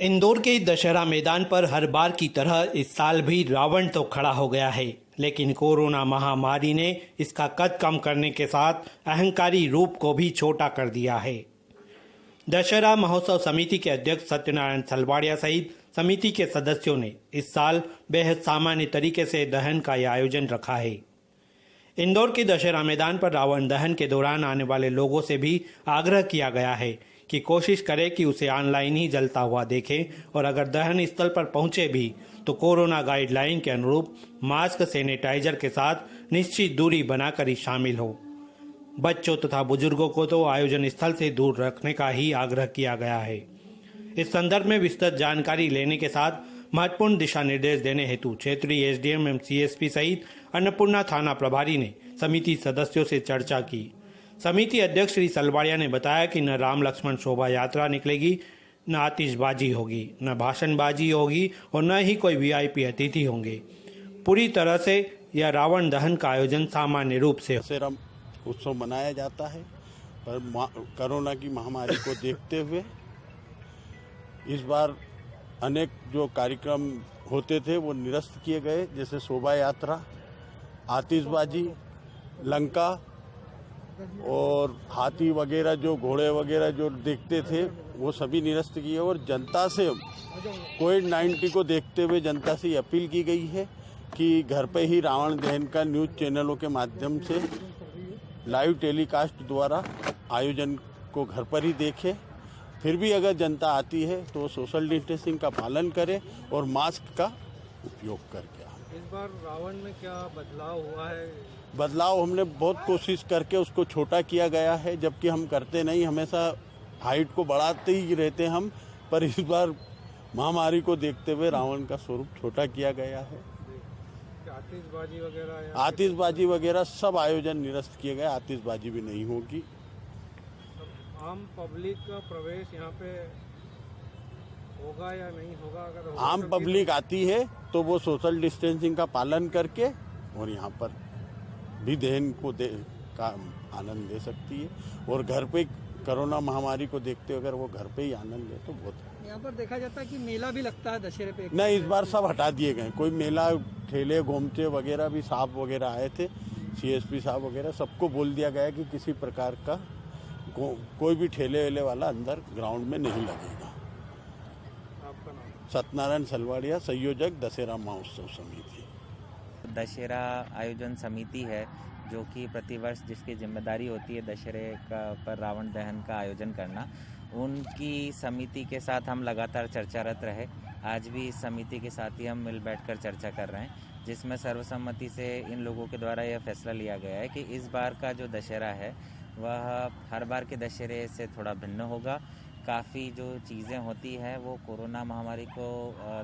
इंदौर के दशहरा मैदान पर हर बार की तरह इस साल भी रावण तो खड़ा हो गया है, लेकिन कोरोना महामारी ने इसका कद कम करने के साथ अहंकारी रूप को भी छोटा कर दिया है। दशहरा महोत्सव समिति के अध्यक्ष सत्यनारायण सलवाड़िया सहित समिति के सदस्यों ने इस साल बेहद सामान्य तरीके से दहन का यह आयोजन रखा है। इंदौर के दशहरा मैदान पर रावण दहन के दौरान आने वाले लोगों से भी आग्रह किया गया है कि कोशिश करें कि उसे ऑनलाइन ही जलता हुआ देखें और अगर दहन स्थल पर पहुंचे भी तो कोरोना गाइडलाइन के अनुरूप मास्क, सैनिटाइजर के साथ निश्चित दूरी बनाकर ही शामिल हो। बच्चों तथा बुजुर्गों को तो आयोजन स्थल से दूर रखने का ही आग्रह किया गया है। इस संदर्भ में विस्तृत जानकारी लेने के साथ महत्वपूर्ण दिशा निर्देश देने हेतु क्षेत्रीय एसडीएम एवं सीएसपी सहित अन्नपूर्णा थाना प्रभारी ने समिति सदस्यों से चर्चा की। समिति अध्यक्ष श्री सलवाड़िया ने बताया कि न राम लक्ष्मण शोभा यात्रा निकलेगी, न आतिशबाजी होगी, न भाषणबाजी होगी और न ही कोई वीआईपी अतिथि होंगे। पूरी तरह से यह रावण दहन का आयोजन सामान्य रूप से उत्सव मनाया जाता है, पर कोरोना की महामारी को देखते हुए इस बार अनेक जो कार्यक्रम होते थे वो निरस्त किए गए, जैसे शोभा यात्रा, आतिशबाजी, लंका और हाथी वगैरह, जो घोड़े वगैरह जो देखते थे वो सभी निरस्त किए। और जनता से कोविड-19 को देखते हुए जनता से अपील की गई है कि घर पे ही रावण दहन का न्यूज़ चैनलों के माध्यम से लाइव टेलीकास्ट द्वारा आयोजन को घर पर ही देखे। फिर भी अगर जनता आती है तो सोशल डिस्टेंसिंग का पालन करे और मास्क का उपयोग करके। इस बार रावण में क्या बदलाव हुआ है? बदलाव हमने बहुत कोशिश करके उसको छोटा किया गया है, जबकि हम करते नहीं, हमेशा हाइट को बढ़ाते ही रहते हम, पर इस बार महामारी को देखते हुए रावण का स्वरूप छोटा किया गया है। आतिशबाजी वगैरह सब आयोजन निरस्त किए गए, आतिशबाजी भी नहीं होगी। आम पब्लिक का प्रवेश यहाँ पे होगा या नहीं होगा? अगर आम पब्लिक आती है तो वो सोशल डिस्टेंसिंग का पालन करके और यहाँ पर भी दहन को का आनंद ले सकती है। और घर पे कोरोना महामारी को देखते हुए अगर वो घर पे ही आनंद ले तो बहुत। यहाँ पर देखा जाता है कि मेला भी लगता है दशहरे पे। नहीं, इस बार सब हटा दिए गए। कोई मेला, ठेले, गोमचे वगैरह भी, साहब वगैरह आए थे, सीएसपी साहब वगैरह, सबको बोल दिया गया कि किसी प्रकार का कोई भी ठेले वेले वाला अंदर ग्राउंड में नहीं लगेगा। आपका नाम? सत्यनारायण सलवाड़िया, संयोजक दशहरा महोत्सव समिति। दशहरा आयोजन समिति है जो कि प्रतिवर्ष जिसकी जिम्मेदारी होती है दशहरे का पर रावण दहन का आयोजन करना, उनकी समिति के साथ हम लगातार चर्चारत रहे। आज भी इस समिति के साथ ही हम मिल बैठकर चर्चा कर रहे हैं, जिसमें सर्वसम्मति से इन लोगों के द्वारा यह फैसला लिया गया है कि इस बार का जो दशहरा है वह हर बार के दशहरे से थोड़ा भिन्न होगा। काफ़ी जो चीज़ें होती हैं वो कोरोना महामारी को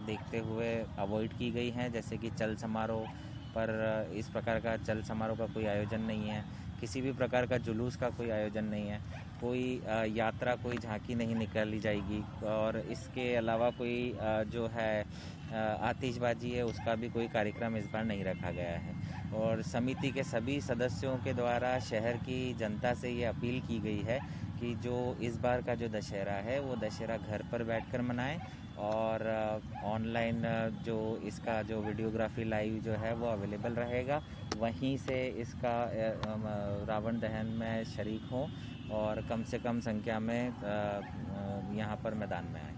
देखते हुए अवॉइड की गई हैं, जैसे कि चल समारोह पर इस प्रकार का चल समारोह का कोई आयोजन नहीं है, किसी भी प्रकार का जुलूस का कोई आयोजन नहीं है, कोई यात्रा, कोई झांकी नहीं निकाली जाएगी और इसके अलावा कोई जो है आतिशबाजी है उसका भी कोई कार्यक्रम इस बार नहीं रखा गया है। और समिति के सभी सदस्यों के द्वारा शहर की जनता से ये अपील की गई है कि जो इस बार का जो दशहरा है वो दशहरा घर पर बैठकर मनाएं और ऑनलाइन जो इसका जो वीडियोग्राफी लाइव जो है वो अवेलेबल रहेगा, वहीं से इसका रावण दहन में शरीक हों और कम से कम संख्या में यहाँ पर मैदान में आएँ।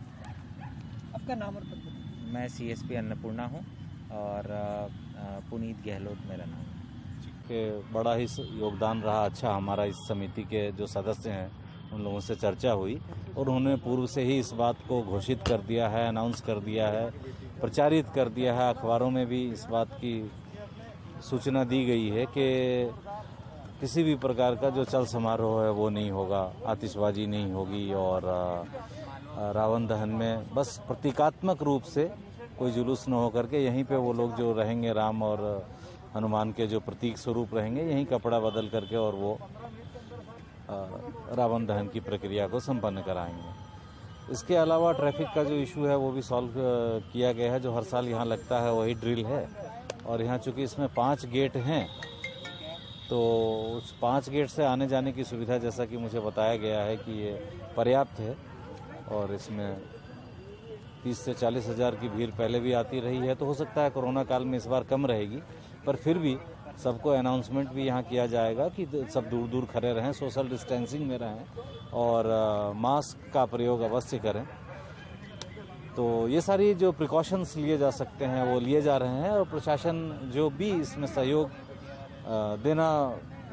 आपका नाम और पद? मैं सीएसपी अन्नपूर्णा हूँ और पुनीत गहलोत मेरा नाम है। के बड़ा ही योगदान रहा अच्छा हमारा। इस समिति के जो सदस्य हैं उन लोगों से चर्चा हुई और उन्होंने पूर्व से ही इस बात को घोषित कर दिया है, अनाउंस कर दिया है, प्रचारित कर दिया है, अखबारों में भी इस बात की सूचना दी गई है कि किसी भी प्रकार का जो चल समारोह है वो नहीं होगा, आतिशबाजी नहीं होगी और रावण दहन में बस प्रतीकात्मक रूप से कोई जुलूस न होकर के यहीं पे वो लोग जो रहेंगे, राम और हनुमान के जो प्रतीक स्वरूप रहेंगे, यहीं कपड़ा बदल करके और वो रावण दहन की प्रक्रिया को संपन्न कराएंगे। इसके अलावा ट्रैफिक का जो इशू है वो भी सॉल्व किया गया है। जो हर साल यहाँ लगता है वही ड्रिल है और यहाँ चूँकि इसमें 5 गेट हैं तो उस 5 गेट से आने जाने की सुविधा, जैसा कि मुझे बताया गया है कि ये पर्याप्त है और इसमें 30 से 40 हज़ार की भीड़ पहले भी आती रही है, तो हो सकता है कोरोना काल में इस बार कम रहेगी, पर फिर भी सबको अनाउंसमेंट भी यहाँ किया जाएगा कि सब दूर दूर खड़े रहें, सोशल डिस्टेंसिंग में रहें और मास्क का प्रयोग अवश्य करें। तो ये सारी जो प्रिकॉशंस लिए जा सकते हैं वो लिए जा रहे हैं और प्रशासन जो भी इसमें सहयोग देना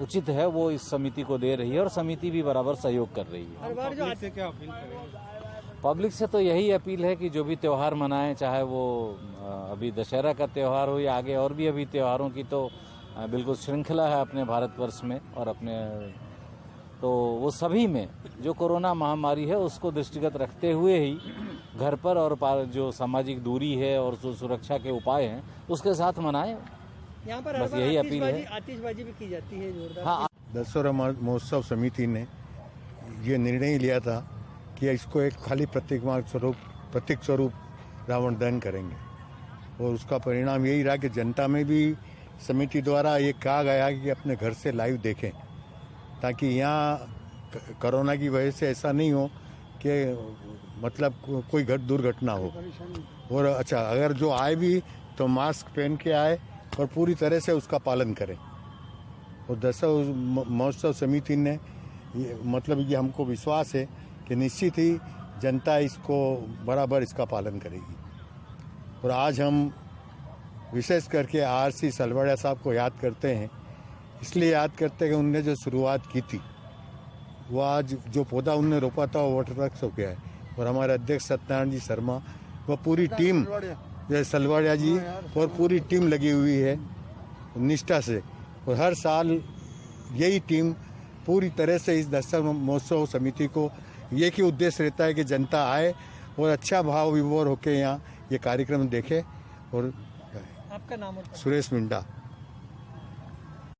उचित है वो इस समिति को दे रही है और समिति भी बराबर सहयोग कर रही है। पब्लिक से क्या अपील करेंगे? पब्लिक से तो यही अपील है कि जो भी त्यौहार मनाएं, चाहे वो अभी दशहरा का त्यौहार हो या आगे और भी अभी त्योहारों की तो बिल्कुल श्रृंखला है अपने भारतवर्ष में और अपने, तो वो सभी में जो कोरोना महामारी है उसको दृष्टिगत रखते हुए ही घर पर और जो सामाजिक दूरी है और जो सुरक्षा के उपाय हैं उसके साथ मनाएं। यहाँ पर बस यही अपील है। आतिशबाजी भी की जाती है जोरदार। हाँ, दशहरा महोत्सव समिति ने ये निर्णय लिया था कि इसको एक खाली प्रतीक स्वरूप रावण दहन करेंगे और उसका परिणाम यही रहा कि जनता में भी समिति द्वारा ये कहा गया कि अपने घर से लाइव देखें, ताकि यहाँ कोरोना की वजह से ऐसा नहीं हो कि मतलब कोई दुर्घटना हो। और अच्छा, अगर जो आए भी तो मास्क पहन के आए और पूरी तरह से उसका पालन करें। और दशहरा महोत्सव समिति ने मतलब ये हमको विश्वास है कि निश्चित ही जनता इसको बराबर इसका पालन करेगी। और आज हम विशेष करके आरसी सलवाड़िया साहब को याद करते हैं, इसलिए याद करते हैं कि उनने जो शुरुआत की थी वो आज जो पौधा उनने रोपा था वो वटवृक्ष हो गया है। और हमारे अध्यक्ष सत्यनारायण जी शर्मा व पूरी टीम सलवाड़िया जी और पूरी टीम लगी हुई है निष्ठा से, और हर साल यही टीम पूरी तरह से इस दशहरा महोत्सव समिति को ये की उद्देश्य रहता है कि जनता आए और अच्छा भाव विभोर होकर यहाँ ये कार्यक्रम देखे। और आपका नाम? सुरेश मिंडा।